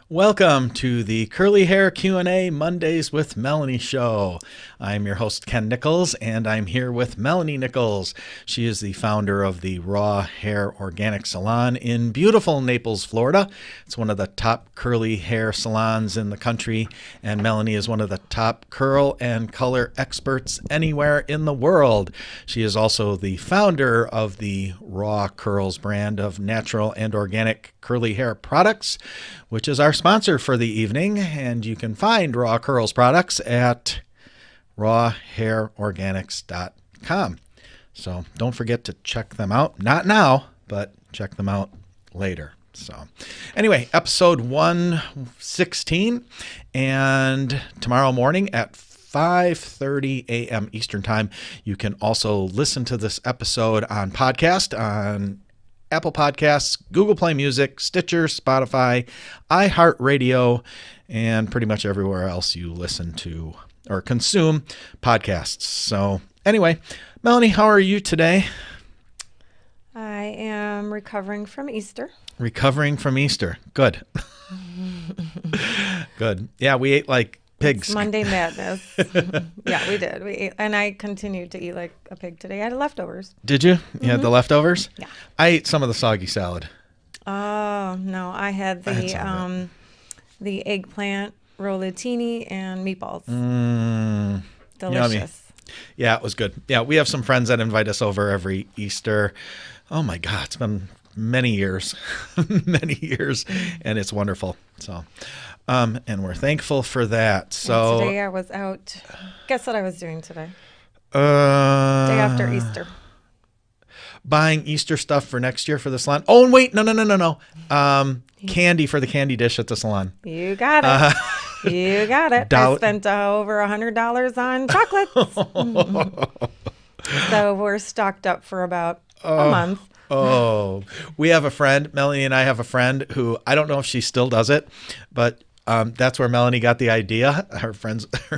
Welcome to the Curly Hair Q&A Mondays with Melanie show. I'm your host, Ken Nickels, and I'm here with Melanie Nickels. She is the founder of the Raw Hair Organic Salon in beautiful Naples, Florida. It's one of the top curly hair salons in the country, and Melanie is one of the top curl and color experts anywhere in the world. She is also the founder of the Raw Curls brand of natural and organic curly hair products, which is our sponsor for the evening. And you can find Raw Curls products at rawhairorganics.com. So don't forget to check them out. Not now, but check them out later. So anyway, episode 116, and tomorrow morning at 5:30 a.m. Eastern Time, you can also listen to this episode on podcast on Apple Podcasts, Google Play Music, Stitcher, Spotify, iHeartRadio, and pretty much everywhere else you listen to or consume podcasts. So anyway, Melanie, how are you today? I am recovering from Easter. Recovering from Easter. Good. Good. Yeah, we ate like pigs. It's Monday Madness. Yeah, we did. We ate, and I continued to eat like a pig today. I had leftovers. Did you? You had the leftovers? Yeah. I ate some of the soggy salad. Oh, no. I had the eggplant rollatini and meatballs. Delicious. Yummy. Yeah, it was good. Yeah, we have some friends that invite us over every Easter. Oh my God, it's been many years, many years, and it's wonderful. So, and we're thankful for that. So And today I was out. Guess what I was doing today? Day Day after Easter. Buying Easter stuff for next year for the salon. Oh, wait, no. Candy for the candy dish at the salon. You got it. You got it. I spent over $100 on chocolates. So we're stocked up for about a month. Oh, we have a friend, Melanie and I have a friend who, I don't know if she still does it, but that's where Melanie got the idea. Her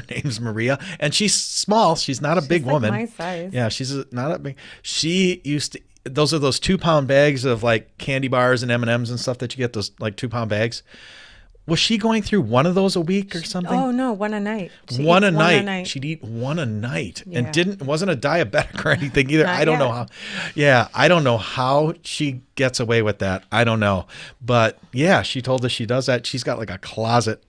name's Maria, and she's small. She's not a big woman. My size. Yeah, not a big. She used to. Those are those 2-pound bags of like candy bars and M&Ms and stuff that you get. Those like 2-pound bags. Was she going through one of those a week or something? Oh no, one a night. One a night. She'd eat one a night, and wasn't a diabetic or anything either. I don't know how. Yeah, I don't know how she gets away with that. I don't know, but yeah, she told us she does that. She's got like a closet,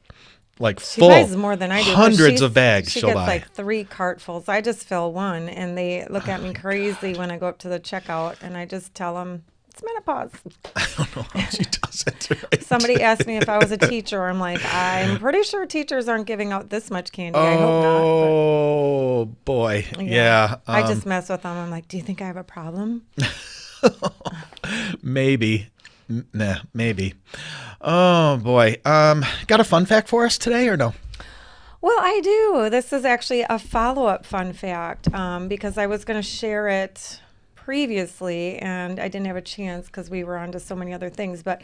like full. She buys more than I do. Hundreds of bags. She she'll gets buy. like 3 cartfuls. I just fill one, and they look at me crazy when I go up to the checkout, and I just tell them it's menopause. I don't know how she does it. Right? Somebody asked me if I was a teacher. I'm like, I'm pretty sure teachers aren't giving out this much candy. I hope not. Oh boy, yeah. I just mess with them. I'm like, do you think I have a problem? Maybe. Nah, maybe. Oh boy. Got a fun fact for us today or no? Well, I do. This is actually a follow-up fun fact because I was going to share it previously and I didn't have a chance because we were on to so many other things, but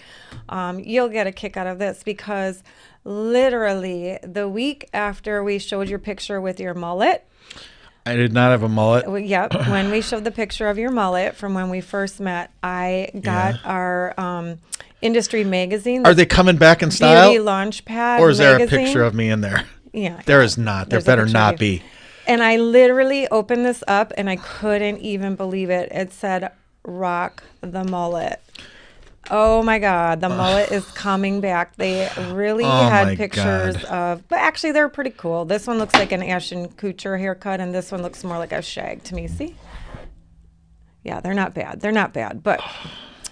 you'll get a kick out of this because literally the week after we showed your picture with your mullet. I did not have a mullet. Yep. When we showed the picture of your mullet from when we first met, I got our industry magazine. Are they coming back in style? Beauty Launchpad Or is there magazine. a picture of me in there? Yeah. There is not. There better not be. And I literally opened this up and I couldn't even believe it. It said, rock the mullet. Oh my God, the mullet is coming back. They really had pictures of, but actually they're pretty cool. This one looks like an Ashton Kutcher haircut and this one looks more like a shag to me. See? Yeah, they're not bad. They're not bad, but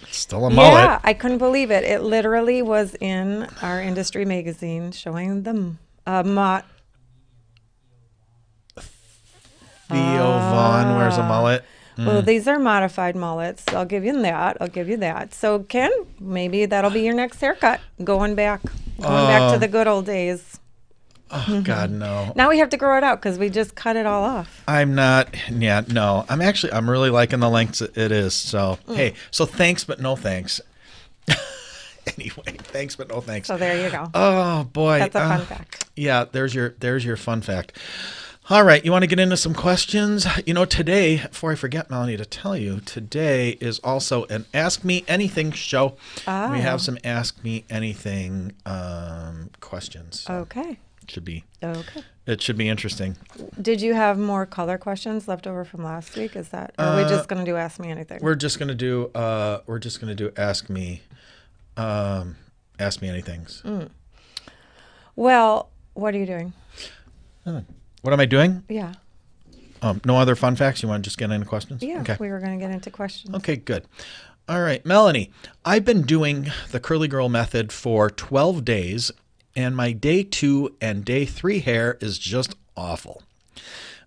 it's still a mullet. Yeah, I couldn't believe it. It literally was in our industry magazine showing them Theo Vaughn wears a mullet. Well, these are modified mullets. I'll give you that. So, Ken, maybe that'll be your next haircut. Going back to the good old days. Oh, God, no. Now we have to grow it out because we just cut it all off. I'm not. Yeah, no. I'm really liking the lengths it is. So, hey, so thanks, but no thanks. Anyway, thanks, but no thanks. So there you go. Oh, boy. That's a fun fact. Yeah, there's your fun fact. All right, you want to get into some questions? You know, today, before I forget, Melanie, to tell you, today is also an Ask Me Anything show. Oh. We have some Ask Me Anything questions. So Okay. it should be interesting. Did you have more color questions left over from last week? Is that, or are we just going to do Ask Me Anything? We're just gonna do Ask Me Anythings. Well, what are you doing? What am I doing? Yeah. No other fun facts? You want to just get into questions? Yeah, Okay. we were going to get into questions. Okay, good. All right, Melanie, I've been doing the Curly Girl method for 12 days, and my day 2 and day 3 hair is just awful.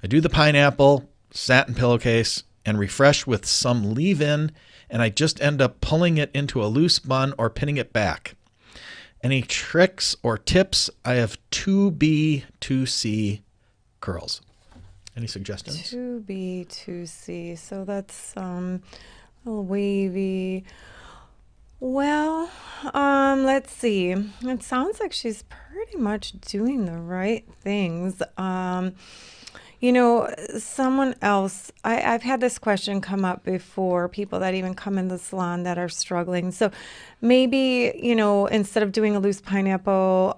I do the pineapple, satin pillowcase, and refresh with some leave-in, and I just end up pulling it into a loose bun or pinning it back. Any tricks or tips? I have 2B, 2C curls. Any suggestions? 2B, 2C. So that's a little wavy. Well, let's see. It sounds like she's pretty much doing the right things. You know, someone else, I've had this question come up before, people that even come in the salon that are struggling. So maybe, you know, instead of doing a loose pineapple,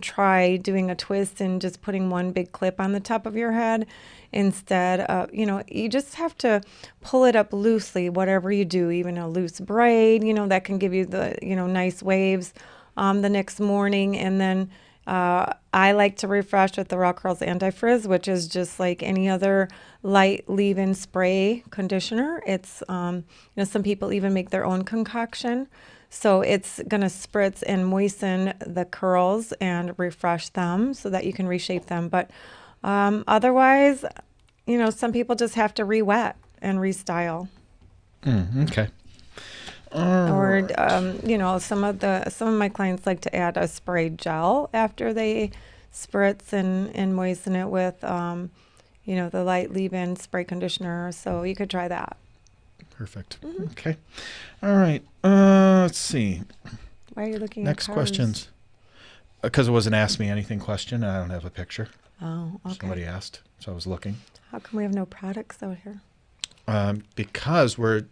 try doing a twist and just putting one big clip on the top of your head instead of, you know, you just have to pull it up loosely, whatever you do, even a loose braid, you know, that can give you the, you know, nice waves the next morning. And then I like to refresh with the Raw Curls Anti-Frizz, which is just like any other light leave-in spray conditioner. It's, you know, some people even make their own concoction. So it's going to spritz and moisten the curls and refresh them so that you can reshape them. But otherwise, you know, some people just have to re-wet and restyle. Okay. Or you know, some of my clients like to add a spray gel after they spritz and moisten it with you know, the light leave-in spray conditioner. So you could try that. Perfect. Okay. All right. Let's see. Why are you looking Next at cars? questions. Because it was an Ask Me Anything question. I don't have a picture. Oh, okay. Somebody asked, so I was looking. How come we have no products out here? Because we're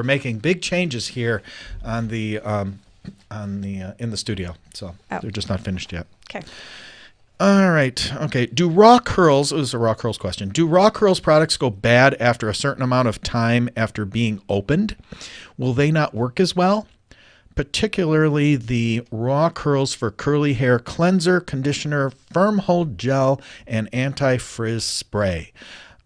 making big changes here on the in the studio, so they're just not finished yet. Okay. All right. Okay. Do raw curls? This is a raw curls question. Do raw curls products go bad after a certain amount of time after being opened? Will they not work as well? Particularly the raw curls for curly hair cleanser, conditioner, firm hold gel, and anti-frizz spray.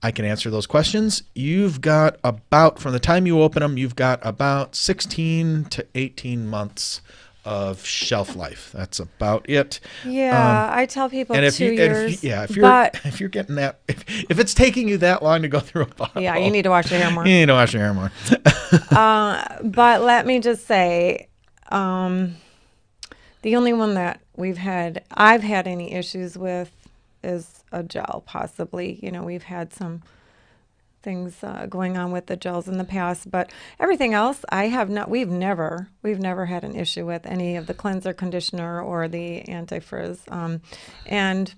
I can answer those questions. You've got about, from the time you open them, you've got about 16 to 18 months of shelf life. That's about it. Yeah, I tell people and if 2 years. if you're getting that, if it's taking you that long to go through a bottle, Yeah, you need to wash your hair more. You need to wash your hair more. But let me just say, the only one that I've had any issues with is a gel, possibly. You know, we've had some things going on with the gels in the past, but everything else we've never had an issue with any of the cleanser, conditioner, or the anti-frizz. And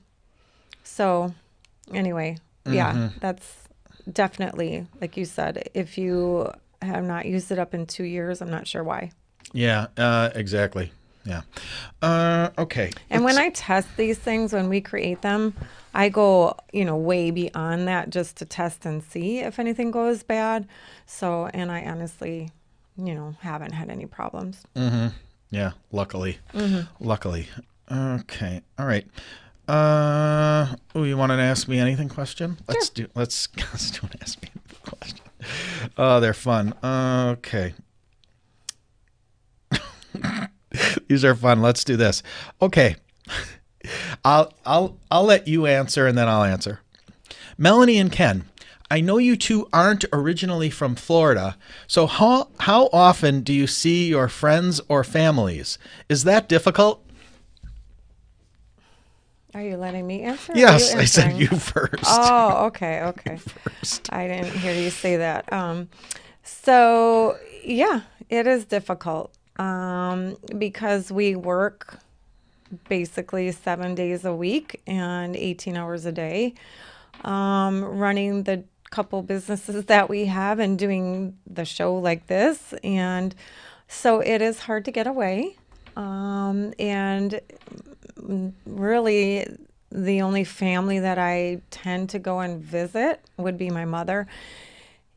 so anyway, yeah, that's definitely, like you said, if you have not used it up in 2 years, I'm not sure why. Yeah, exactly. Yeah. Okay. And when I test these things, when we create them, I go, you know, way beyond that just to test and see if anything goes bad. So, and I honestly, you know, haven't had any problems. Yeah, luckily. Luckily. Okay. All right. You want to ask me anything question? Let's do an Ask Me Anything question. Oh, they're fun. Okay. These are fun. Let's do this. Okay. I'll let you answer and then I'll answer. Melanie and Ken, I know you two aren't originally from Florida, so how often do you see your friends or families? Is that difficult? Are you letting me answer? Yes, I said you first. Oh, okay. First. I didn't hear you say that. So yeah, it is difficult because we work basically 7 days a week and 18 hours a day. running the couple businesses that we have and doing the show like this. And so it is hard to get away. And really, the only family that I tend to go and visit would be my mother.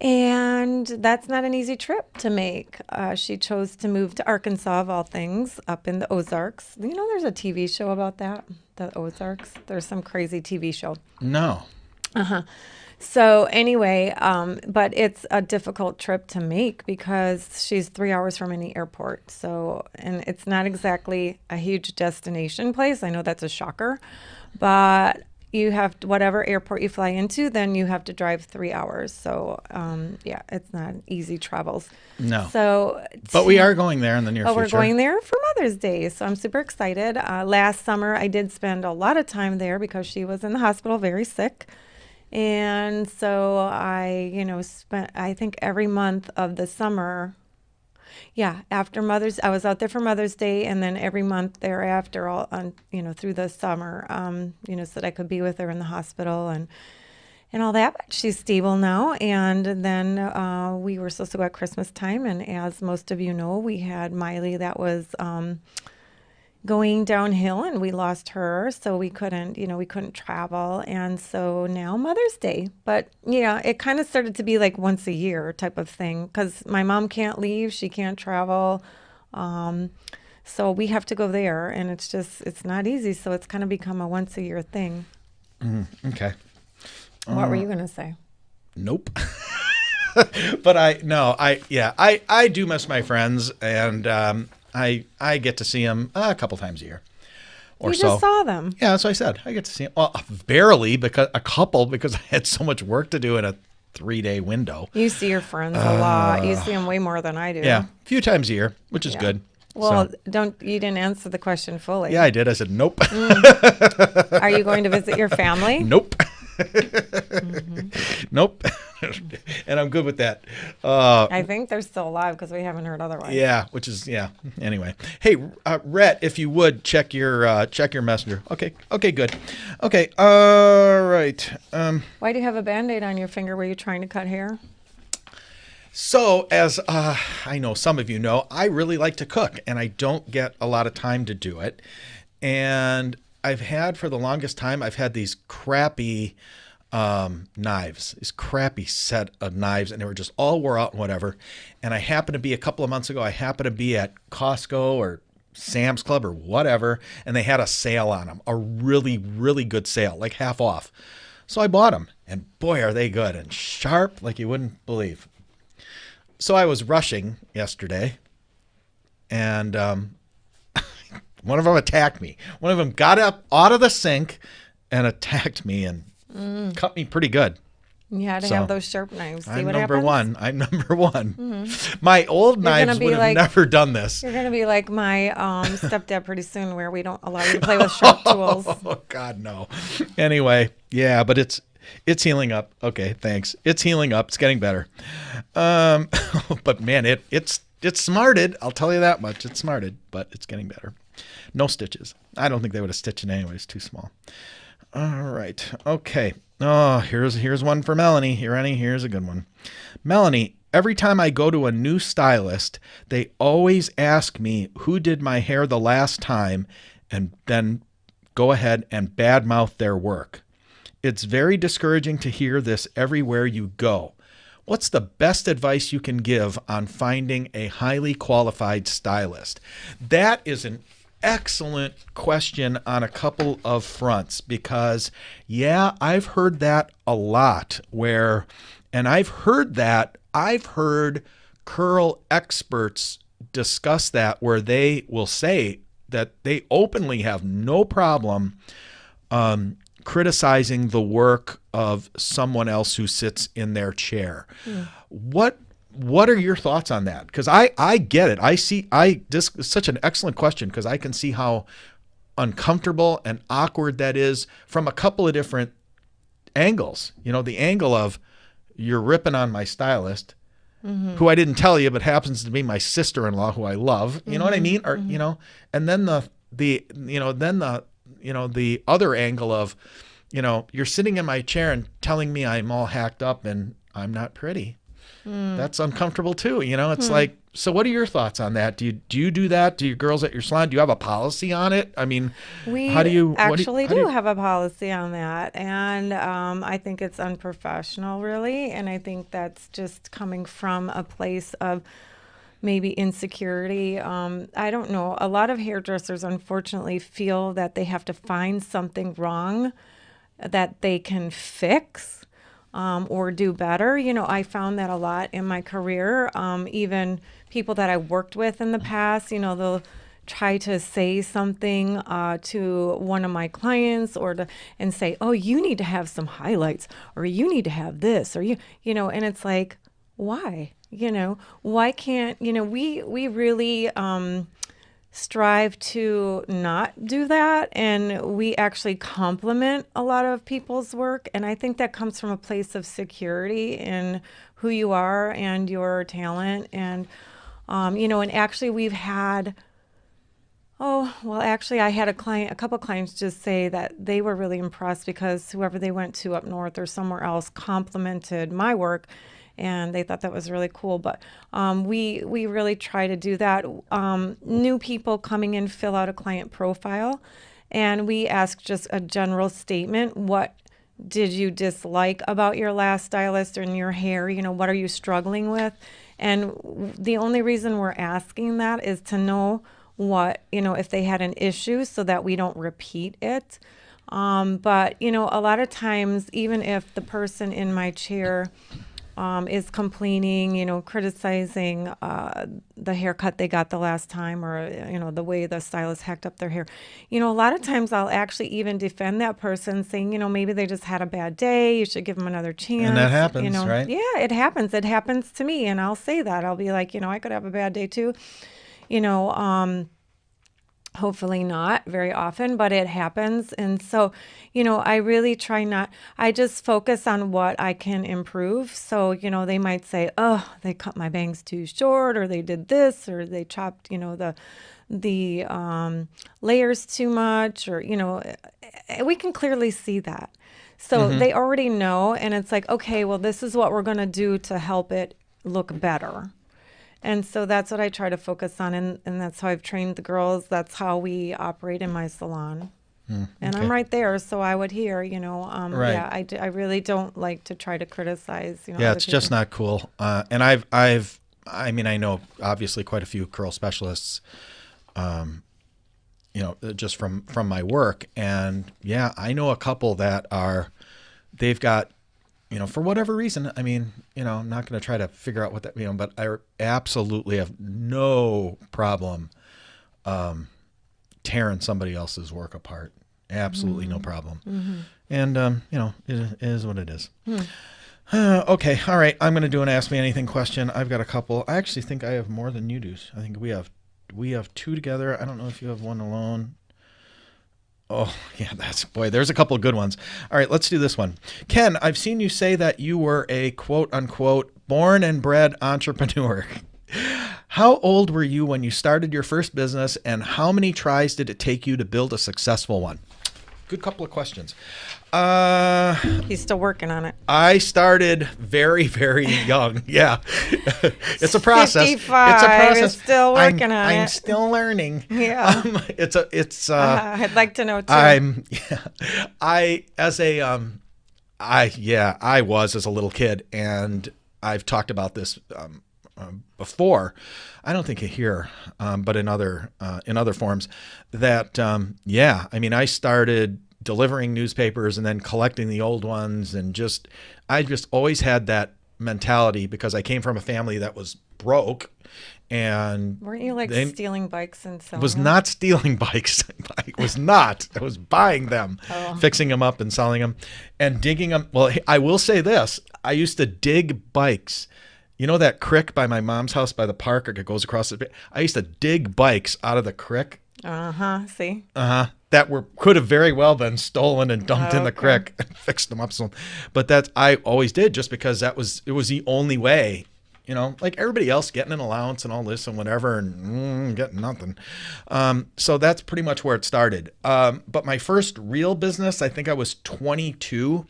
And that's not an easy trip to make. She chose to move to Arkansas, of all things, up in the Ozarks. You know, there's a TV show about that, the Ozarks. There's some crazy TV show. No. So anyway, but it's a difficult trip to make because she's 3 hours from any airport. So, and it's not exactly a huge destination place. I know that's a shocker, but you have to, whatever airport you fly into, then you have to drive 3 hours. So, yeah, it's not easy travels. No. So, But we are going there in the near future. we're going there for Mother's Day. So I'm super excited. Last summer, I did spend a lot of time there because she was in the hospital very sick. And so I, spent, I think every month of the summer, after I was out there for Mother's Day, and then every month thereafter, all on, through the summer, so that I could be with her in the hospital and all that. But she's stable now. And then we were supposed to go at Christmas time. And as most of you know, we had Miley that was going downhill, and we lost her, so we couldn't travel. And so now Mother's Day, but it kind of started to be like once a year type of thing because my mom can't leave, she can't travel, so we have to go there, and it's not easy, so it's kind of become a once a year thing. Okay. What were you gonna say? Nope. But I do miss my friends, and I get to see them a couple times a year or You so. just saw them. Yeah, that's what I said. I get to see them. Well, barely, because I had so much work to do in a 3-day window. You see your friends a lot. You see them way more than I do. Yeah, a few times a year, which is good. Well, So, you didn't answer the question fully. yeah, I did. I said, nope. Are you going to visit your family? Nope. Nope. And I'm good with that. I think they're still alive because we haven't heard otherwise. Yeah, anyway. Hey, Rhett, if you would check your messenger. Okay, good. Okay, all right. Why do you have a Band-Aid on your finger? Were you trying to cut hair? So, as I know some of you know, I really like to cook, and I don't get a lot of time to do it. And for the longest time, I've had these crappy knives, this crappy set of knives, and they were just all wore out and whatever. And a couple of months ago, I happened to be at Costco or Sam's Club or whatever, and they had a sale on them, a really, really good sale, like half off. So I bought them, and boy, are they good and sharp like you wouldn't believe. So I was rushing yesterday, and one of them attacked me. One of them got up out of the sink and attacked me and cut me pretty good. You had to have those sharp knives. See I'm what number happens? one. I'm number one. My old knives would have never done this. You're going to be like my stepdad pretty soon, where we don't allow you to play with sharp tools. Oh, God, no. Anyway, yeah, but it's healing up. Okay, thanks. It's healing up. It's getting better. But man, it's smarted. I'll tell you that much. It's smarted, but it's getting better. No stitches. I don't think they would have stitched it anyway. It's too small. All right. Okay. Oh, here's one for Melanie. Here's a good one. Melanie, every time I go to a new stylist, they always ask me who did my hair the last time and then go ahead and badmouth their work. It's very discouraging to hear this everywhere you go. What's the best advice you can give on finding a highly qualified stylist? That is an excellent question on a couple of fronts because, yeah, I've heard that a lot I've heard curl experts discuss that where they will say that they openly have no problem criticizing the work of someone else who sits in their chair. What are your thoughts on that? Because I get it. This is such an excellent question because I can see how uncomfortable and awkward that is from a couple of different angles. The angle of you're ripping on my stylist, who I didn't tell you, but happens to be my sister-in-law, who I love. You know what I mean? Or and then the other angle of you're sitting in my chair and telling me I'm all hacked up and I'm not pretty. That's uncomfortable too. It's like, so what are your thoughts on that? Do you do that? Do your girls at your salon, do you have a policy on it? I mean, We how do you actually do have a policy on that. And I think it's unprofessional, really. And I think that's just coming from a place of maybe insecurity. I don't know. A lot of hairdressers, unfortunately, feel that they have to find something wrong that they can fix. Or do better. I found that a lot in my career. Even people that I worked with in the past, they'll try to say something to one of my clients and say, oh, you need to have some highlights, or you need to have this, or and it's like, why? Why can't, we really strive to not do that, and we actually compliment a lot of people's work, and I think that comes from a place of security in who you are and your talent. And and actually we've had I had a couple clients just say that they were really impressed because whoever they went to up north or somewhere else complimented my work, and they thought that was really cool. But we really try to do that. New people coming in fill out a client profile, and we ask just a general statement. What did you dislike about your last stylist or in your hair? What are you struggling with? And the only reason we're asking that is to know what, if they had an issue so that we don't repeat it. But, a lot of times, even if the person in my chair is complaining, criticizing the haircut they got the last time, or, the way the stylist hacked up their hair. A lot of times I'll actually even defend that person, saying, maybe they just had a bad day. You should give them another chance. And that happens, right? Yeah, it happens. It happens to me. And I'll say that. I'll be like, I could have a bad day too. Hopefully not very often, but it happens. And so, I really I just focus on what I can improve. So, they might say, oh, they cut my bangs too short, or they did this, or they chopped, the layers too much, or, we can clearly see that. So they already know, and it's like, okay, well, this is what we're going to do to help it look better. And so that's what I try to focus on, and that's how I've trained the girls. That's how we operate in my salon. And I'm right there, so I would hear, right. Yeah, I really don't like to try to criticize. Yeah, it's just not cool. And I know obviously quite a few curl specialists, just from my work, and yeah, I know a couple that they've got. For whatever reason, I'm not going to try to figure out what that, but I absolutely have no problem tearing somebody else's work apart. Absolutely no problem. And, it is what it is. Okay. All right. I'm going to do an Ask Me Anything question. I've got a couple. I actually think I have more than you do. I think we have two together. I don't know if you have one alone. Oh, yeah, there's a couple of good ones. All right, let's do this one. Ken, I've seen you say that you were a quote unquote born and bred entrepreneur. How old were you when you started your first business, and how many tries did it take you to build a successful one? Good couple of questions. He's still working on it. I started very, very young. Yeah. It's a process. 55. It's a process. Still working on it. I'm still learning. Yeah. I'd like to know too. I was as a little kid, and I've talked about this before. I don't think here, but in other forms, that I started delivering newspapers and then collecting the old ones, and I just always had that mentality because I came from a family that was broke. And weren't you stealing bikes and selling? Was not stealing bikes. I was not. I was buying them, fixing them up and selling them, and digging them. Well, I will say this: I used to dig bikes. You know that creek by my mom's house by the park, or it goes across the. I used to dig bikes out of the creek. See. That could have very well been stolen and dumped in the creek and fixed them up. But I always did, just because it was the only way like everybody else, getting an allowance and all this and whatever, and getting nothing. So that's pretty much where it started. But my first real business, I think I was 22.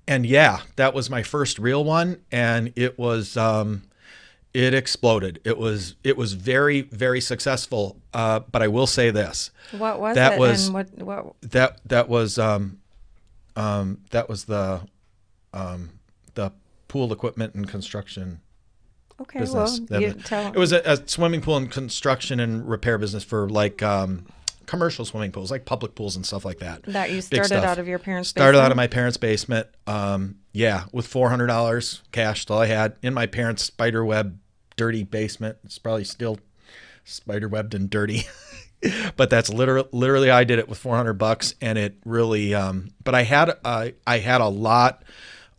And yeah, that was my first real one. And it was, it exploded. It was very, very successful. But I will say this. What was that it? Was, and what? That was the pool equipment and construction Okay, business. well, you tell. It was a swimming pool and construction and repair business for like commercial swimming pools, like public pools and stuff like that. That you Big started stuff. out of your parents' Started out basement? of my parents' basement. Yeah, with $400 cash, all I had in my parents' spiderweb dirty basement. It's probably still spiderwebbed and dirty. But that's literally I did it with $400, and it really. But I had a lot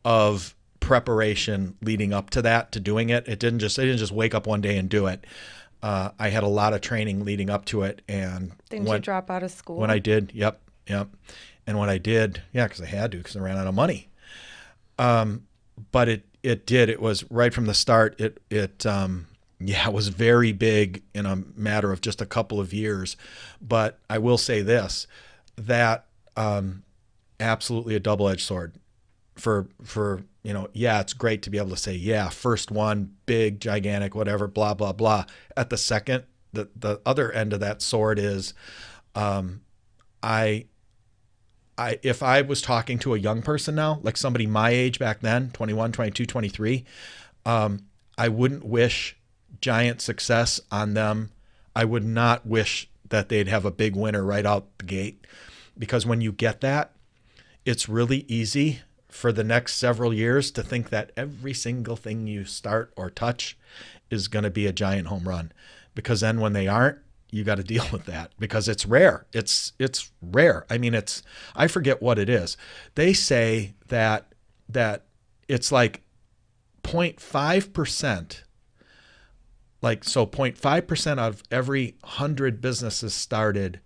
of preparation leading up to that, to doing it. I didn't just wake up one day and do it. I had a lot of training leading up to it, and Didn't you drop out of school? when I did, yep, and when I did, yeah, because I had to, because I ran out of money. But it was right from the start. It was very big in a matter of just a couple of years. But I will say this, that absolutely a double-edged sword for it's great to be able to say, yeah, first one, big, gigantic, whatever, blah, blah, blah. At the second, the other end of that sword is, if I was talking to a young person now, like somebody my age back then, 21, 22, 23, I wouldn't wish giant success on them. I would not wish that they'd have a big winner right out the gate, because when you get that, it's really easy for the next several years to think that every single thing you start or touch is going to be a giant home run, because then when they aren't, you got to deal with that, because it's rare. It's rare. I mean, I forget what it is. They say that it's like 0.5%. So 0.5% out of every 100 businesses started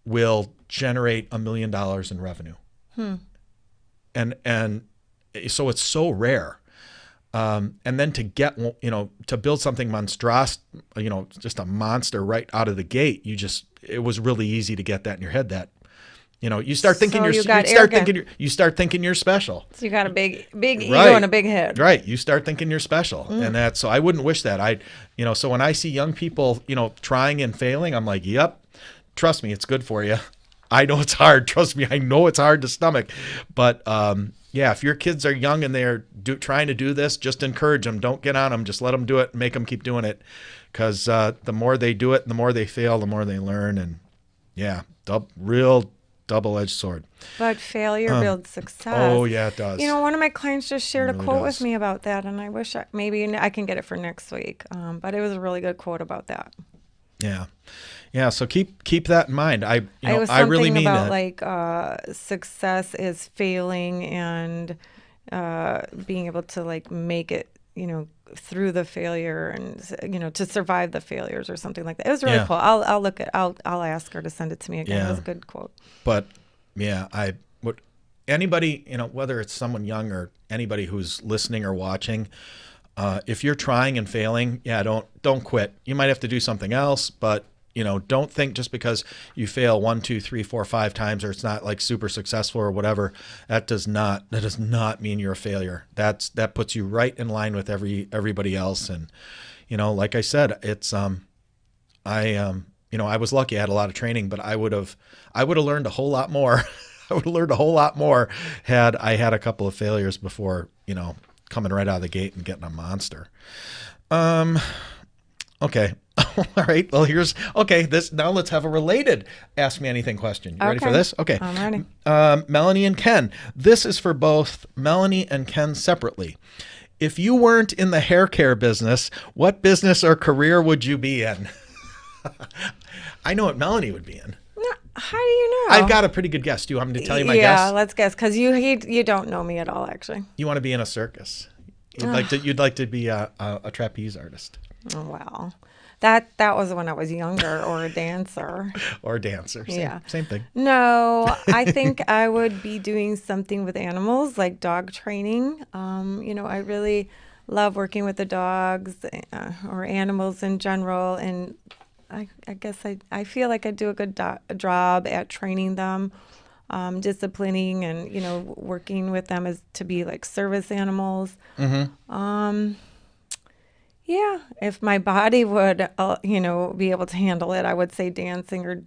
will generate $1 million in revenue. And so it's so rare. And then to get, to build something monstrous, just a monster right out of the gate, it was really easy to get that in your head, that, you start thinking you start thinking you're special. So you got a big Right. ego and a big head. Right. You start thinking you're special. And so I wouldn't wish that. So when I see young people, trying and failing, I'm like, yep, trust me, it's good for you. I know it's hard. Trust me, I know it's hard to stomach. But if your kids are young and they're trying to do this, just encourage them. Don't get on them. Just let them do it and make them keep doing it. Because the more they do it, the more they fail, the more they learn. And real double-edged sword. But failure builds success. Oh, yeah, it does. One of my clients just shared a really quote does. with me about that, and I wish maybe I can get it for next week. But it was a really good quote about that. Yeah. Yeah, so keep that in mind. I really mean about that. Success is failing and being able to make it, through the failure and to survive the failures or something like that. It was really cool. I'll ask her to send it to me again. Yeah. It was a good quote. But anybody, whether it's someone young or anybody who's listening or watching, if you're trying and failing, don't quit. You might have to do something else, but don't think just because you fail 1, 2, 3, 4, 5 times, or it's not like super successful or whatever, that does not mean you're a failure. That puts you right in line with everybody else. And like I said, it's I was lucky. I had a lot of training, but I would have learned a whole lot more. I would have learned a whole lot more had I had a couple of failures before coming right out of the gate and getting a monster. Okay. All right. Well, now let's have a related Ask Me Anything question. You ready for this? Okay. I'm ready. Melanie and Ken. This is for both Melanie and Ken separately. If you weren't in the hair care business, what business or career would you be in? I know what Melanie would be in. How do you know? I've got a pretty good guess. Do you want me to tell you my guess? Yeah, let's guess, because you don't know me at all, actually. You want to be in a circus. You'd like to be a trapeze artist. Oh, wow. That was when I was younger, or a dancer. Or dancer. Same thing. No, I think I would be doing something with animals, like dog training. I really love working with the dogs, or animals in general, and I guess I feel like I do a good job at training them, disciplining, and working with them as to be like service animals. Yeah, if my body would, be able to handle it, I would say dancing, or,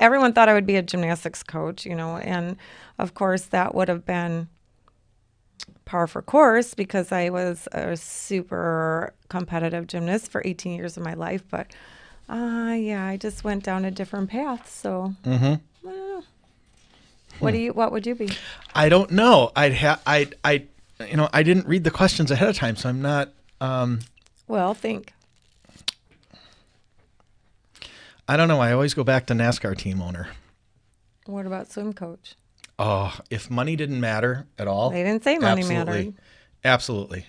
everyone thought I would be a gymnastics coach, and of course that would have been par for course because I was a super competitive gymnast for 18 years of my life. But, yeah, I just went down a different path. So, I don't know. What would you be? I don't know. I didn't read the questions ahead of time, so I'm not, Well, think. I don't know. I always go back to NASCAR team owner. What about swim coach? Oh, if money didn't matter at all. They didn't say money absolutely, mattered. Absolutely.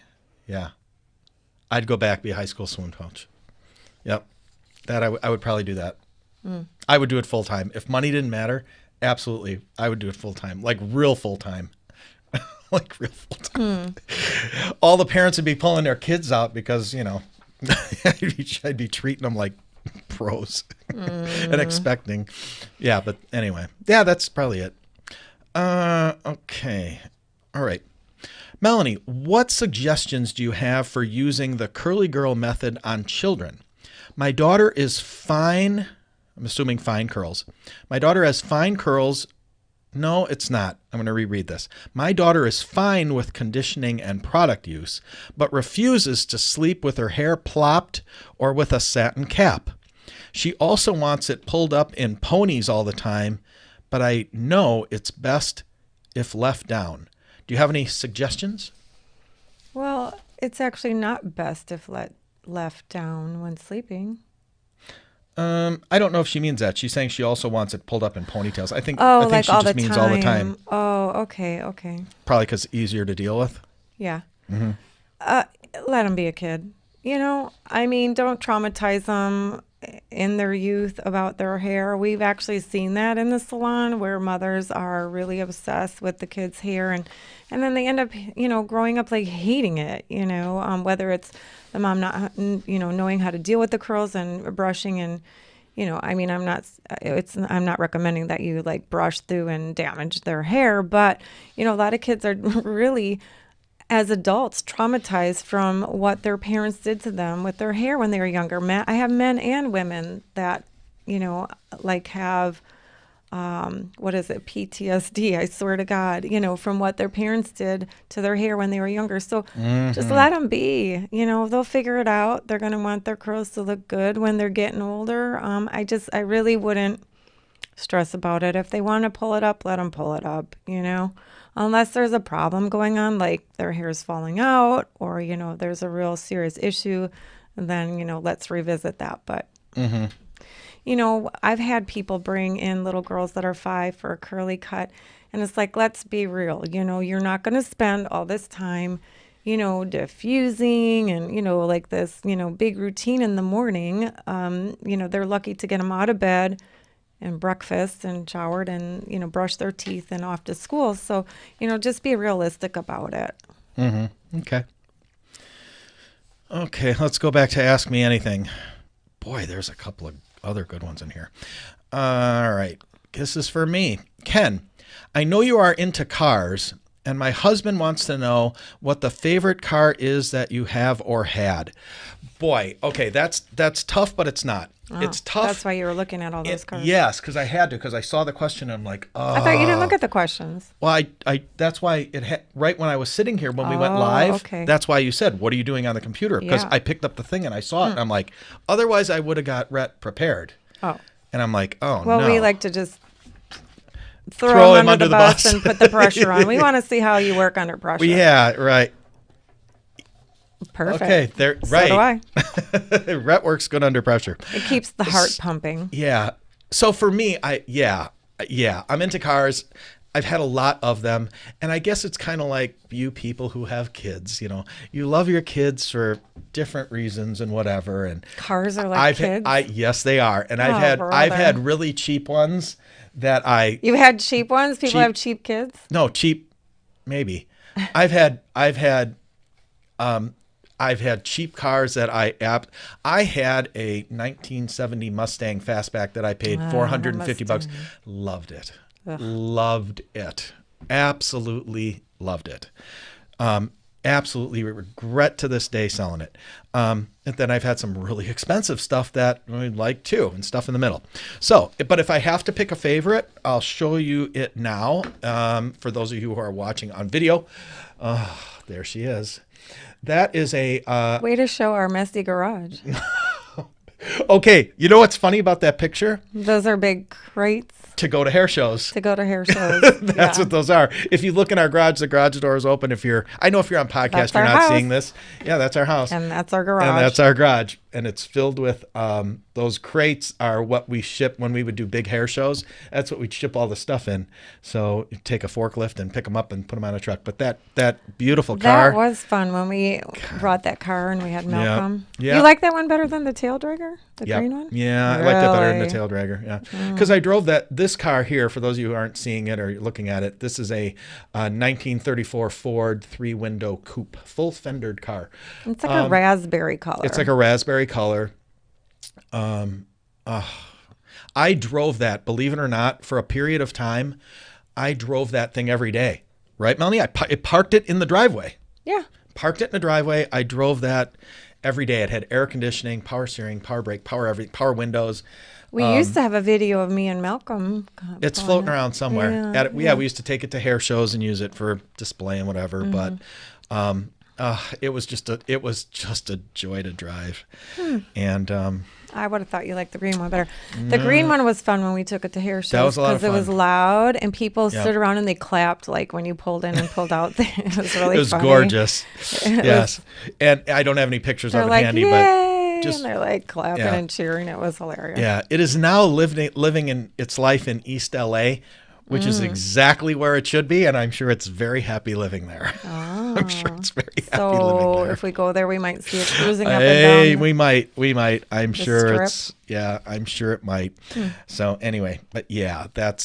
Yeah. I'd go back, be a high school swim coach. Yep. I would probably do that. I would do it full time. If money didn't matter, absolutely. I would do it full time, like real full time. Like real full time. All the parents would be pulling their kids out because, I'd be treating them like pros and expecting. Yeah, but anyway. Yeah, that's probably it. Okay. All right. Melanie, what suggestions do you have for using the curly girl method on children? My daughter is fine. I'm assuming fine curls. My daughter has fine curls. No, it's not. I'm going to reread this. My daughter is fine with conditioning and product use, but refuses to sleep with her hair plopped or with a satin cap. She also wants it pulled up in ponies all the time, but I know it's best if left down. Do you have any suggestions? Well, it's actually not best if left down when sleeping. I don't know if she means that. She's saying she also wants it pulled up in ponytails. I think like she all just the means time. all the time. Oh, okay. Probably because it's easier to deal with. Yeah. Let them be a kid. Don't traumatize them in their youth about their hair. We've actually seen that in the salon where mothers are really obsessed with the kids' hair, and then they end up, growing up like hating it, whether it's the mom not, knowing how to deal with the curls and brushing, and, I'm not recommending that you like brush through and damage their hair, but, a lot of kids are really, as adults, traumatized from what their parents did to them with their hair when they were younger. I have men and women that, have, PTSD, I swear to God, from what their parents did to their hair when they were younger. So just let them be, they'll figure it out. They're going to want their curls to look good when they're getting older. I really wouldn't stress about it. If they want to pull it up, let them pull it up, unless there's a problem going on, like their hair is falling out, or, there's a real serious issue, then, let's revisit that. But, I've had people bring in little girls that are 5 for a curly cut. And it's like, let's be real. You're not going to spend all this time, diffusing and, like this, big routine in the morning. They're lucky to get them out of bed and breakfast and showered and, brush their teeth and off to school. So, just be realistic about it. Okay, let's go back to Ask Me Anything. Boy, there's a couple of other good ones in here. All right, this is for me. Ken, I know you are into cars, and my husband wants to know what the favorite car is that you have or had. Boy, okay, that's tough, but it's not. Oh, it's tough. That's why you were looking at all those cars. Yes, because I had to, because I saw the question and I'm like, oh. I thought you didn't look at the questions. Well, I that's why right when I was sitting here when we went live, okay. That's why you said, what are you doing on the computer? Because Yeah. I picked up the thing and I saw it and I'm like, otherwise I would have got Rhett prepared. Oh. And I'm like, oh, Well, no. we like to just throw him under the bus and put the pressure on. We want to see how you work under pressure. Yeah, right. Perfect. Okay, there. Right. So do I. Rhett works good under pressure. It keeps the heart pumping. Yeah. So for me, I'm into cars. I've had a lot of them. And I guess it's kind of like you people who have kids, you love your kids for different reasons and whatever. And Cars are like kids. Yes, they are. And I've had really cheap ones that You've had cheap ones? People have cheap kids? No, cheap, maybe. I've had cheap cars that I had a 1970 Mustang Fastback that I paid $450. Loved it. Ugh. Loved it. Absolutely loved it. Absolutely regret to this day selling it. And then I've had some really expensive stuff that I like too, and stuff in the middle. So, but if I have to pick a favorite, I'll show you it now. For those of you who are watching on video, there she is. That is a way to show our messy garage. Okay, you know what's funny about that picture? Those are big crates. To go to hair shows. That's what those are. If you look in our garage, the garage door is open. I know if you're on podcast, you're not seeing this. Yeah, that's our house. And that's our garage. And it's filled with those crates are what we ship when we would do big hair shows. That's what we'd ship all the stuff in. So you take a forklift and pick them up and put them on a truck. But that beautiful car. That was fun when we brought that car and we had Malcolm. Yeah. You like that one better than the tail dragger? The green one? Yeah, really? I like that better than the tail dragger. Yeah. Because I drove this car here, for those of you who aren't seeing it or looking at it, this is a 1934 Ford 3-window coupe, full fendered car. It's like a raspberry color. It's like a raspberry color. I drove that, believe it or not, for a period of time. I drove that thing every day. Right, Melanie? I parked it in the driveway. Yeah. Parked it in the driveway. I drove that every day. It had air conditioning, power steering, power brake, power everything, power windows. We used to have a video of me and Malcolm. It's floating around somewhere. We used to take it to hair shows and use it for display and whatever. Mm-hmm. But it was just a joy to drive. And I would have thought you liked the green one better. The green one was fun when we took it to hair shows. That was a lot of fun. Because it was loud and people stood around and they clapped like when you pulled in and pulled out. It was really funny. It was gorgeous. Yes. And I don't have any pictures of it handy, Yay! but and they're like clapping and cheering. It was hilarious. Yeah. It is now living in its life in East LA, which is exactly where it should be, and I'm sure it's very happy living there. Oh, I'm sure it's very happy living there. So if we go there, we might see it cruising up and down. We might. I'm sure strip. I'm sure it might. So anyway, but yeah, that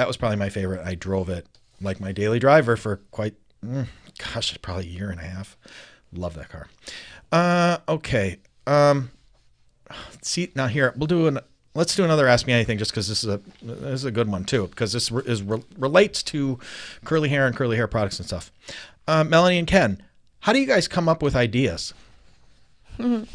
was probably my favorite. I drove it like my daily driver for probably a year and a half. Love that car. Okay. See now here let's do another Ask Me Anything, just because this is a good one too, because this relates to curly hair and curly hair products and stuff. Melanie and Ken, how do you guys come up with ideas? Because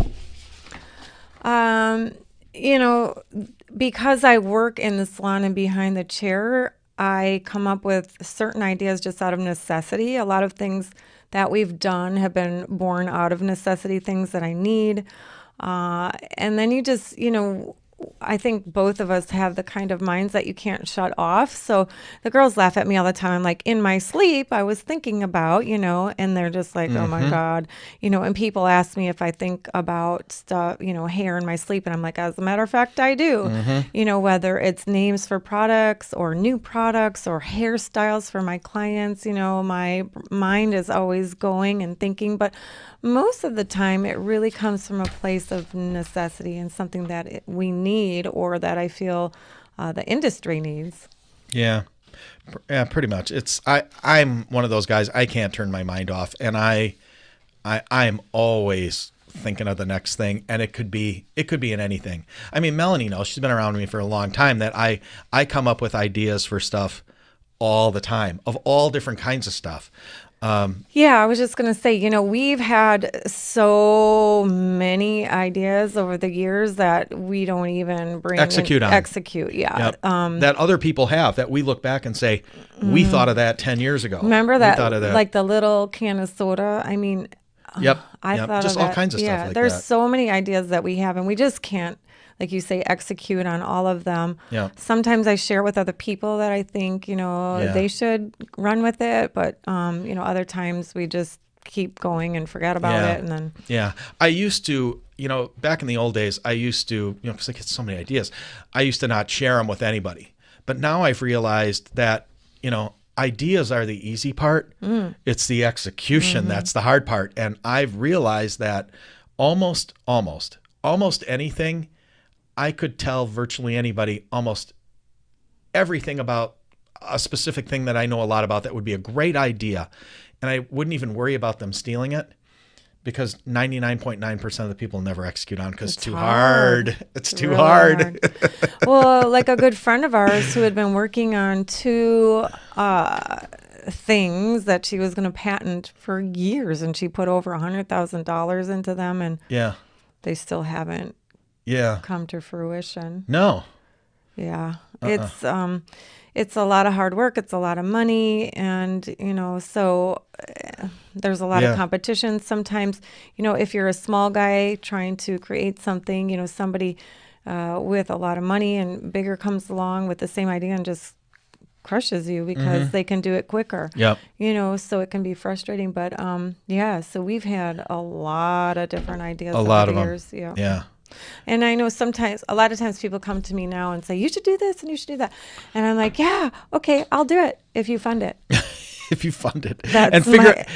I work in the salon and behind the chair, I come up with certain ideas just out of necessity. A lot of things that we've done have been born out of necessity, things that I need. And then you just, I think both of us have the kind of minds that you can't shut off. So the girls laugh at me all the time. I'm like, in my sleep, I was thinking about, and they're just like, oh my God, and people ask me if I think about stuff, hair in my sleep. And I'm like, as a matter of fact, I do, whether it's names for products or new products or hairstyles for my clients, my mind is always going and thinking, but most of the time it really comes from a place of necessity and something that we need, or that I feel the industry needs. Yeah, pretty much. I'm one of those guys. I can't turn my mind off, and I'm always thinking of the next thing, and it could be in anything. I mean, Melanie knows, she's been around me for a long time, that I come up with ideas for stuff all the time, of all different kinds of stuff. I was just going to say, we've had so many ideas over the years that we don't even execute. Yeah. Yep. That other people have, that we look back and say, we thought of that 10 years ago. Remember that, like the little can of soda? I mean, I thought just of that. All kinds of stuff like that. There's so many ideas that we have, and we just can't, like you say, execute on all of them. Yeah. Sometimes I share with other people that I think, they should run with it. But, other times we just keep going and forget about it. And then. Yeah. I used to, back in the old days, because I get so many ideas, I used to not share them with anybody. But now I've realized that, ideas are the easy part. It's the execution that's the hard part. And I've realized that almost anything. I could tell virtually anybody almost everything about a specific thing that I know a lot about that would be a great idea. And I wouldn't even worry about them stealing it, because 99.9% of the people never execute on, because it's too hard. It's too really hard. Well, like a good friend of ours who had been working on two things that she was going to patent for years, and she put over $100,000 into them, and Yeah. they still haven't Yeah. come to fruition. No. Yeah. It's a lot of hard work. It's a lot of money. And, so there's a lot of competition. Sometimes, if you're a small guy trying to create something, somebody with a lot of money and bigger comes along with the same idea and just crushes you because they can do it quicker. Yep. So it can be frustrating. But, so we've had a lot of different ideas A lot over of the years. them. Yeah. And I know a lot of times people come to me now and say, you should do this and you should do that. And I'm like, yeah, okay, I'll do it if you fund it. If you fund it. That's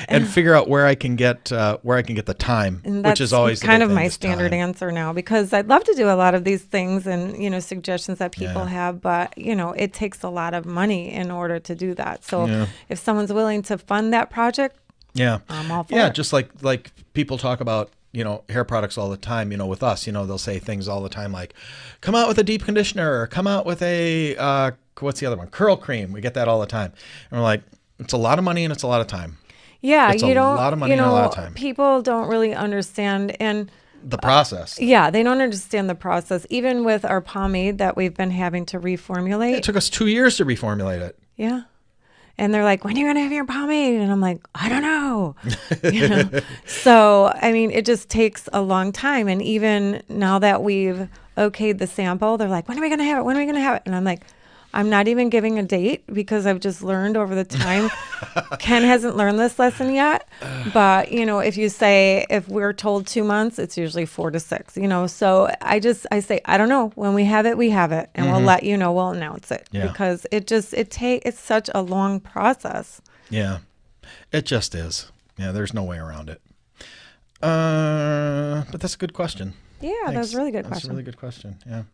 and figure out where I can get the time, which is always kind of my time. standard answer now, because I'd love to do a lot of these things and, suggestions that people have, but, it takes a lot of money in order to do that. So if someone's willing to fund that project, I'm all for it. Yeah, just like people talk about, hair products all the time, with us, they'll say things all the time like, come out with a deep conditioner, or come out with a, what's the other one? Curl cream. We get that all the time. And we're like, it's a lot of money and it's a lot of time. Yeah. It's a lot of money and a lot of time. People don't really understand the process. They don't understand the process. Even with our pomade that we've been having to reformulate. It took us 2 years to reformulate it. Yeah. And they're like, when are you going to have your pomade? And I'm like, I don't know. So, it just takes a long time. And even now that we've okayed the sample, they're like, when are we going to have it? When are we going to have it? And I'm like, I'm not even giving a date, because I've just learned over the time. Ken hasn't learned this lesson yet. But, if we're told 2 months, it's usually 4 to 6, So I say, I don't know. When we have it, we have it. And we'll let you know. We'll announce it. Yeah. Because it's such a long process. Yeah, it just is. Yeah, there's no way around it. But that's a good question. Yeah, Thanks. That's a really good question. That's a really good question. Yeah,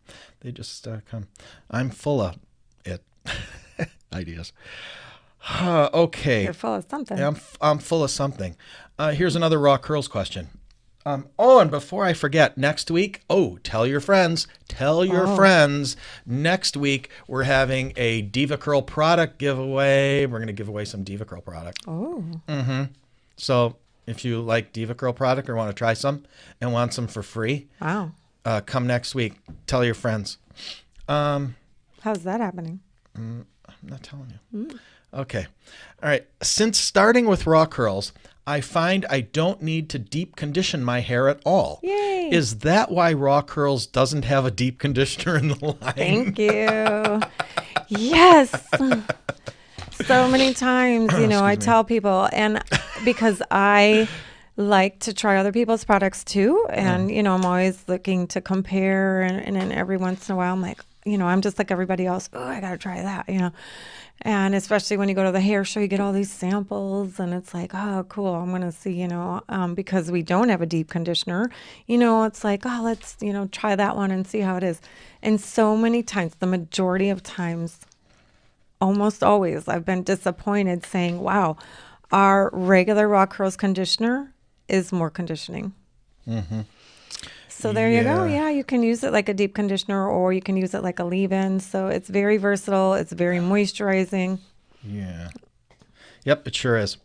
they just come. I'm full of it. Ideas. Okay. You're full of something. Yeah, I'm full of something. Here's another Raw Curls question. And before I forget, next week, tell your friends. Next week, we're having a Diva Curl product giveaway. We're going to give away some Diva Curl product. Oh. Mm-hmm. So if you like Diva Curl product or want to try some and want some for free, wow. Come next week. Tell your friends. How's that happening? I'm not telling you. Okay. All right. Since starting with Raw Curls, I find I don't need to deep condition my hair at all. Yay. Is that why Raw Curls doesn't have a deep conditioner in the line? Thank you. Yes. So many times, I tell people, and because I like to try other people's products too. And, I'm always looking to compare. And then every once in a while, I'm like, I'm just like everybody else. Oh, I got to try that, And especially when you go to the hair show, you get all these samples and it's like, oh, cool. I'm going to see, because we don't have a deep conditioner, it's like, oh, let's, try that one and see how it is. And so many times, the majority of times, almost always, I've been disappointed saying, wow, our regular Raw Curls conditioner is more conditioning. Mm-hmm. So there you go. Yeah, you can use it like a deep conditioner or you can use it like a leave-in. So it's very versatile. It's very moisturizing. Yeah. Yep, it sure is.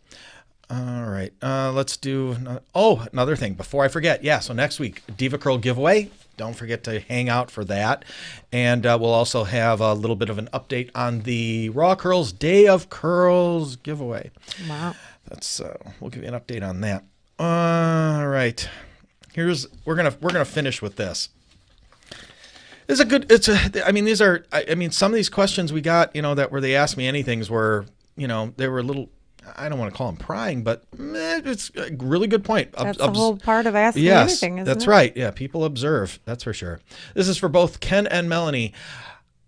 All right. Let's do... another thing before I forget. Yeah, so next week, Diva Curl giveaway. Don't forget to hang out for that. And we'll also have a little bit of an update on the Raw Curls Day of Curls giveaway. Wow. That's we'll give you an update on that. All right. We're gonna finish with this. Some of these questions we got, that where they asked me anything were, they were a little, I don't want to call them prying, but it's a really good point. That's the whole part of asking anything, isn't it? That's right. Yeah, people observe. That's for sure. This is for both Ken and Melanie.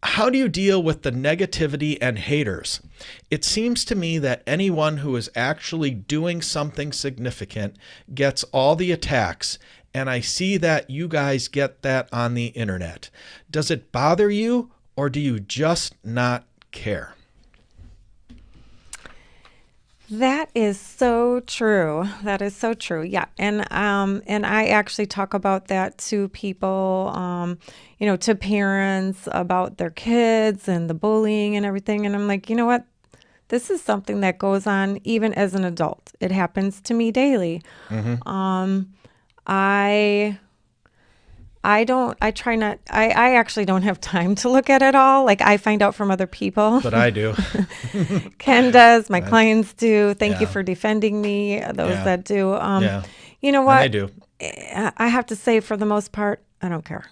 How do you deal with the negativity and haters? It seems to me that anyone who is actually doing something significant gets all the attacks, And I see that you guys get that on the internet. Does it bother you, or do you just not care? That is so true. That is so true. Yeah. And I actually talk about that to people, to parents about their kids and the bullying and everything. And I'm like, you know what? This is something that goes on even as an adult. It happens to me daily. I try not, I actually don't have time to look at it all. Like, I find out from other people. But I do. Ken does, my clients do. Thank you Yeah. for defending me, those Yeah. that do. Yeah. You know And what? I do. I have to say, for the most part, I don't care.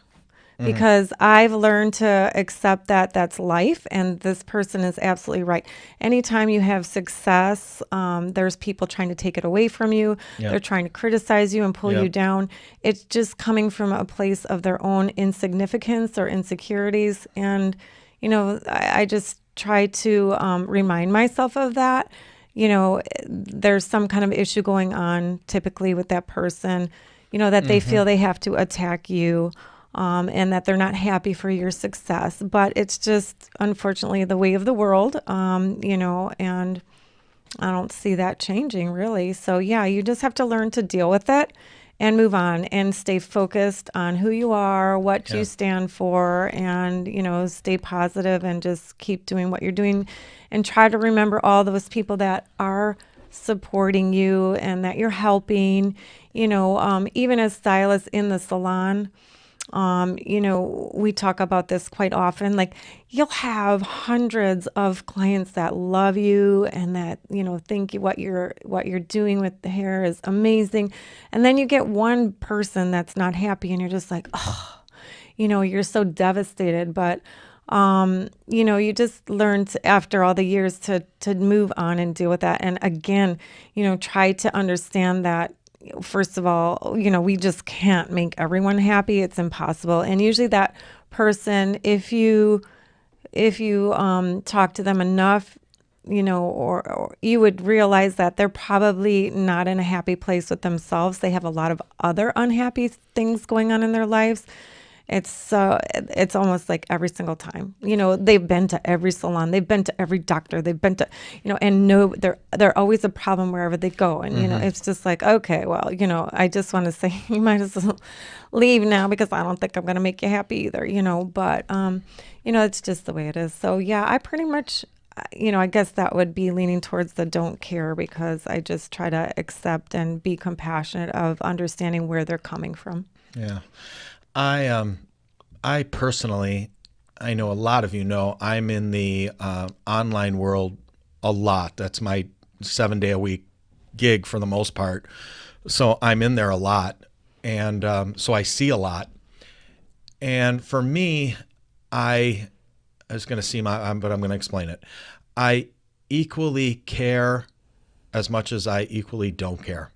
Because I've learned to accept that that's life, and this person is absolutely right. Anytime you have success, there's people trying to take it away from you. Yep. They're trying to criticize you and pull you Yep. down. It's just coming from a place of their own insignificance or insecurities. And, I just try to remind myself of that. There's some kind of issue going on typically with that person, that they feel they have to attack you. And that they're not happy for your success. But it's just, unfortunately, the way of the world, and I don't see that changing, really. So, yeah, you just have to learn to deal with it and move on and stay focused on who you are, what Yeah. you stand for, and, stay positive and just keep doing what you're doing, and try to remember all those people that are supporting you and that you're helping, even as stylists in the salon. We talk about this quite often. Like, you'll have hundreds of clients that love you and that, think what you're doing with the hair is amazing. And then you get one person that's not happy and you're just like, oh, you're so devastated. But, you just learn to, after all the years, to move on and deal with that. And again, try to understand that, first of all, we just can't make everyone happy. It's impossible. And usually that person, if you talk to them enough, or you would realize that they're probably not in a happy place with themselves. They have a lot of other unhappy things going on in their lives. It's almost like every single time, they've been to every salon, they've been to every doctor, they've been to, and no, they're always a problem wherever they go. And, it's just like, okay, well, I just want to say you might as well leave now, because I don't think I'm going to make you happy either, but, it's just the way it is. So yeah, I pretty much, I guess that would be leaning towards the don't care, because I just try to accept and be compassionate of understanding where they're coming from. Yeah. I personally, I know a lot of you know, I'm in the online world a lot. That's my 7-day-a-week gig for the most part. So I'm in there a lot. And so I see a lot. And for me, I was going to see but I'm going to explain it. I equally care as much as I equally don't care.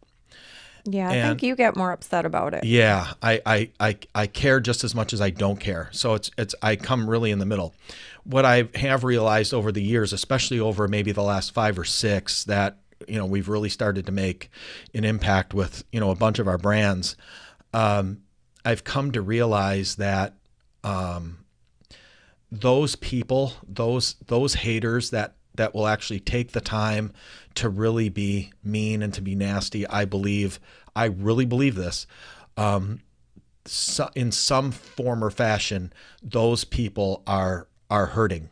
Yeah, I think you get more upset about it. Yeah, I care just as much as I don't care. So it's I come really in the middle. What I have realized over the years, especially over maybe the last 5 or 6, that we've really started to make an impact with a bunch of our brands. I've come to realize that those people, those haters that will actually take the time to really be mean and to be nasty, I really believe this, so in some form or fashion, those people are hurting.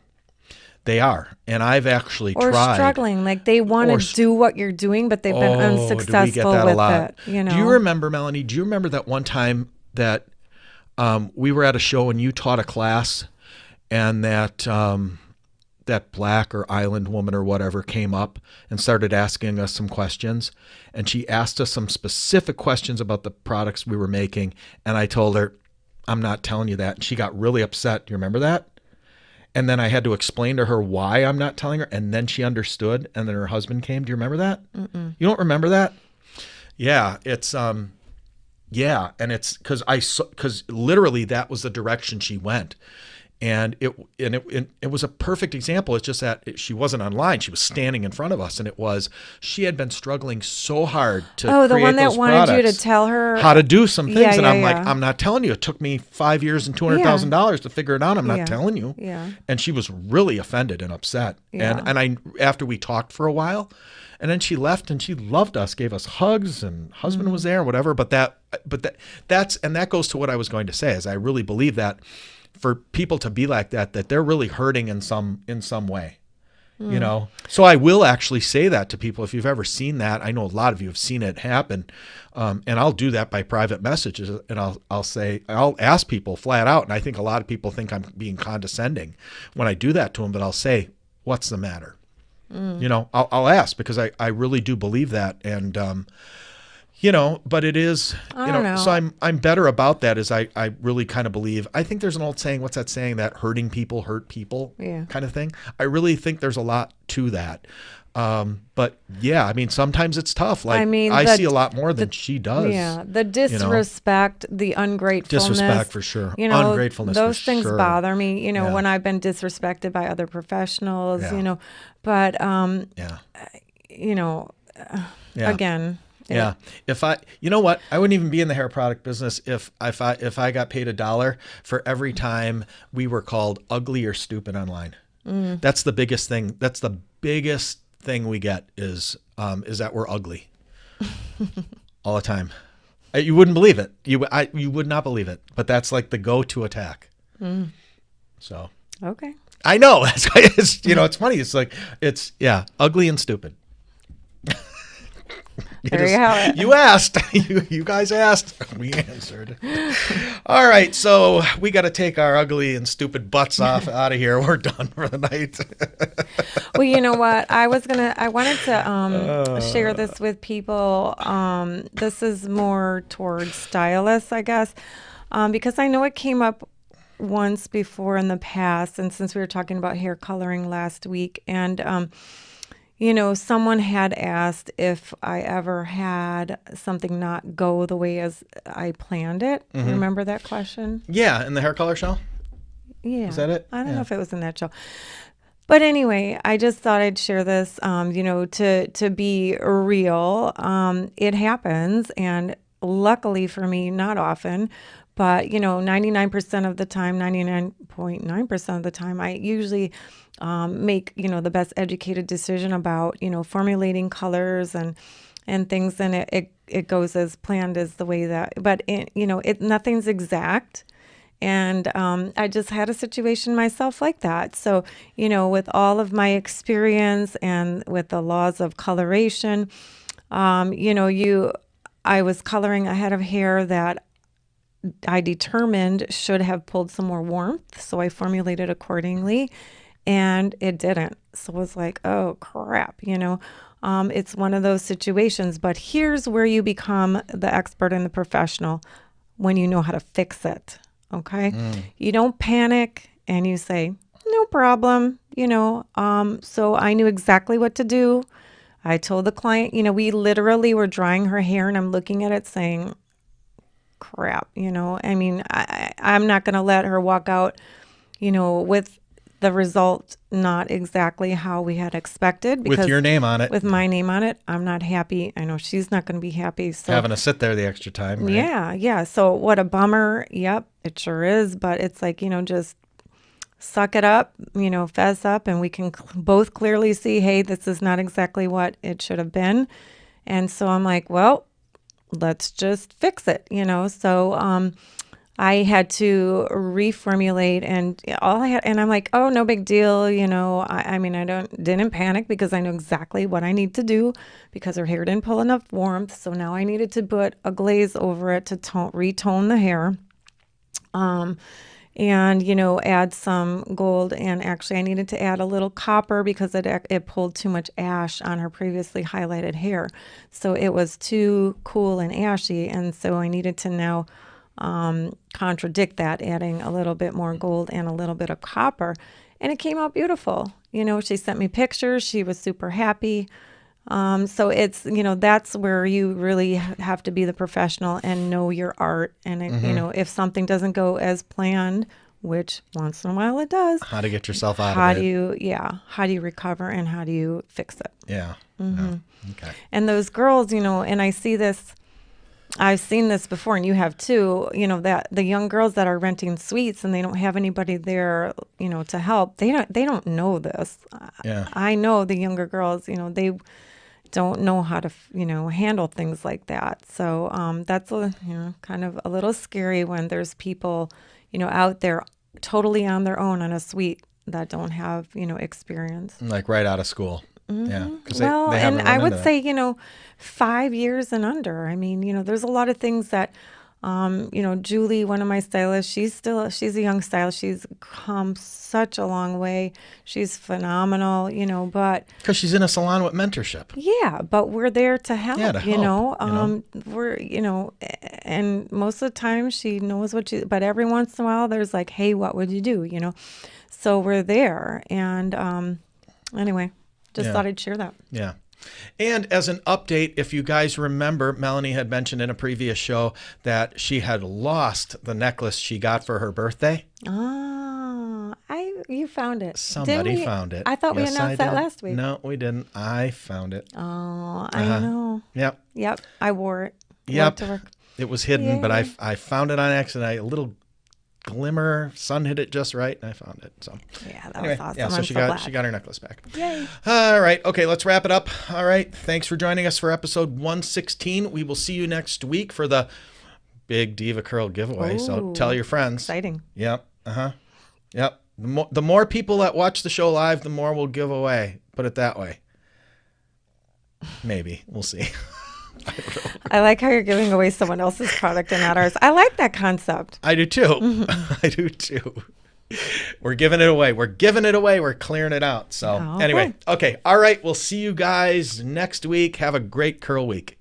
They are. And I've actually tried. Or struggling, like they want to do what you're doing, but they've been unsuccessful do we get that with a lot? it. Do you remember, Melanie, do you remember that one time that we were at a show and you taught a class, and that black or island woman or whatever came up and started asking us some questions, and she asked us some specific questions about the products we were making, and I told her, I'm not telling you that. And she got really upset. Do you remember that? And then I had to explain to her why I'm not telling her, and then she understood, and then her husband came. Do you remember that? Mm-mm. You don't remember that? Yeah, it's yeah, and it's because literally that was the direction she went. It was a perfect example. It's just that she wasn't online. She was standing in front of us, and she had been struggling so hard to create the one that those wanted you to products, tell her how to do some things. Yeah, and yeah, I'm like, yeah. I'm not telling you. It took me 5 years and $200,000 to figure it out. I'm not Yeah. telling you. Yeah. And she was really offended and upset. Yeah. And I after we talked for a while, and then she left, and she loved us, gave us hugs, and husband was there, whatever. But that goes to what I was going to say, is I really believe that for people to be like that they're really hurting in some way, you know? So I will actually say that to people. If you've ever seen that, I know a lot of you have seen it happen. And I'll do that by private messages, and I'll ask people flat out. And I think a lot of people think I'm being condescending when I do that to them, but I'll say, what's the matter? You know, I'll ask, because I really do believe that. And, you know, but it is, I don't know. so I'm better about that, as I really kind of believe. I think there's an old saying, what's that saying, that hurting people hurt people kind of thing. I really think there's a lot to that. But yeah, I mean, sometimes it's tough. Like, I see a lot more than she does. Yeah. The disrespect, the ungratefulness. Disrespect, for sure. You know, Ungratefulness, those for things sure. bother me, you know, when I've been disrespected by other professionals, Yeah. you know, but, Yeah. you know, Yeah. again. Yeah. You know what? I wouldn't even be in the hair product business if I got paid $1 for every time we were called ugly or stupid online. That's the biggest thing. That's the biggest thing we get is that we're ugly all the time. You wouldn't believe it. You would not believe it, but that's like the go-to attack. So, Okay. I know. It's, you know, it's funny. It's like, ugly and stupid. There you have it. You asked. You guys asked. We answered. All right. So we got to take our ugly and stupid butts out of here. We're done for the night. Well, you know what? I wanted to share this with people. This is more towards stylists, I guess, because I know it came up once before in the past. And since we were talking about hair coloring last week, and you know, someone had asked if I ever had something not go the way as I planned it. Remember that question? Yeah, in the hair color show. Yeah. Is that it? I don't know if it was in that show. But anyway, I just thought I'd share this, you know, to be real. It happens. And luckily for me, not often, but, you know, 99% of the time, 99.9% of the time, I usually make, you know, the best educated decision about, you know, formulating colors and things. And it goes as planned as the way that, but, you know, nothing's exact. And I just had a situation myself like that. So, you know, with all of my experience and with the laws of coloration, you know, I was coloring a head of hair that I determined should have pulled some more warmth. So I formulated accordingly, and it didn't. So I was like, oh, crap, you know. It's one of those situations. But here's where you become the expert and the professional, when you know how to fix it. Okay. You don't panic and you say, no problem, you know. So I knew exactly what to do. I told the client, you know, we literally were drying her hair, and I'm looking at it saying, crap, you know. I mean, I'm not going to let her walk out, you know, with the result not exactly how we had expected. Because with your name on it. With my name on it, I'm not happy. I know she's not going to be happy. So having to sit there the extra time, right? Yeah. So what a bummer. Yep, it sure is. But it's like, you know, just suck it up, you know, fess up, and we can both clearly see, hey, this is not exactly what it should have been. And so I'm like, well, let's just fix it, you know. So I had to reformulate, and I'm like, oh, no big deal, you know. I mean, I didn't panic, because I know exactly what I need to do, because her hair didn't pull enough warmth. So now I needed to put a glaze over it to retone the hair. And, you know, add some gold. And actually I needed to add a little copper, because it pulled too much ash on her previously highlighted hair. So it was too cool and ashy. And so I needed to now contradict that, adding a little bit more gold and a little bit of copper. And it came out beautiful. You know, she sent me pictures. She was super happy. So it's, you know, that's where you really have to be the professional and know your art. And, you know, if something doesn't go as planned, which once in a while it does. How to get yourself out How of it. do you recover and how do you fix it? Yeah. Mm-hmm. Yeah. Okay. And those girls, and I've seen this before, and you have too, that the young girls that are renting suites and they don't have anybody there, to help, they don't know this. Yeah. I know the younger girls, they don't know how to, handle things like that. So that's kind of a little scary when there's people, out there totally on their own on a suite that don't have, experience. Like right out of school. Mm-hmm. Yeah. Well, they and haven't I run would into say, 5 years and under. I mean, there's a lot of things that, Julie, one of my stylists, she's a young stylist. She's come such a long way. She's phenomenal, but. Because she's in a salon with mentorship. Yeah, but we're there to help, Yeah, to help, we're, and most of the time she knows but every once in a while there's like, hey, what would you do? So we're there. And, anyway. Just thought I'd share that. Yeah. And as an update, if you guys remember, Melanie had mentioned in a previous show that she had lost the necklace she got for her birthday. Oh, you found it. Somebody found it. I thought we announced that last week. No, we didn't. I found it. Oh, I know. Yep. I wore it. Yep. To work. It was hidden, but I found it on accident. A little glimmer, sun hit it just right, and I found it. So yeah, that was awesome. Yeah, so she got her necklace back. Yay! All right, okay, let's wrap it up. All right, thanks for joining us for episode 116. We will see you next week for the big Diva Curl giveaway. So tell your friends. Exciting. Yep. Yep. The more people that watch the show live, the more we'll give away. Put it that way. Maybe we'll see. I like how you're giving away someone else's product and not ours. I like that concept. I do too. I do too. We're giving it away. We're clearing it out. So anyway, okay. All right. We'll see you guys next week. Have a great curl week.